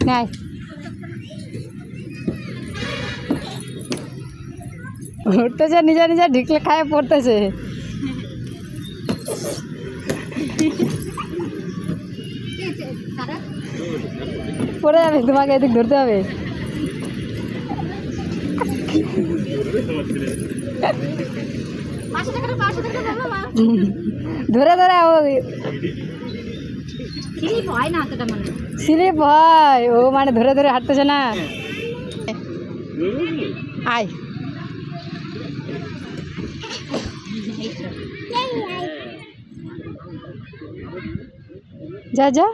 নাই উঠতেছে, নিজে নিজে ঢিকলে খায় পড়তেছে। পড়ে যাবে, তোমাকে এদিক ধরতে হবে। ধরে ধরে স্লিপ হয়, ও মানে ধরে ধরে হাঁটতেছে না। আয় যা যা।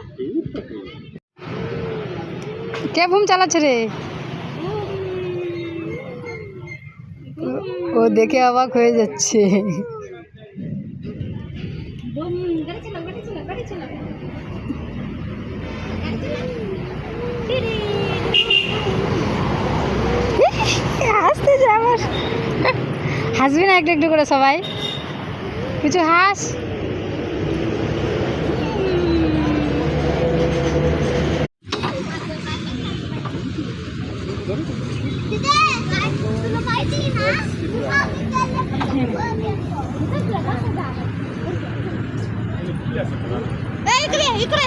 কে বুম চালাচ্ছে রে? ও দেখে অবাক হয়ে যাচ্ছে। হাসতে যা, আমার হাসবি না একটু একটু করে? সবাই কিছু হাস। इकडे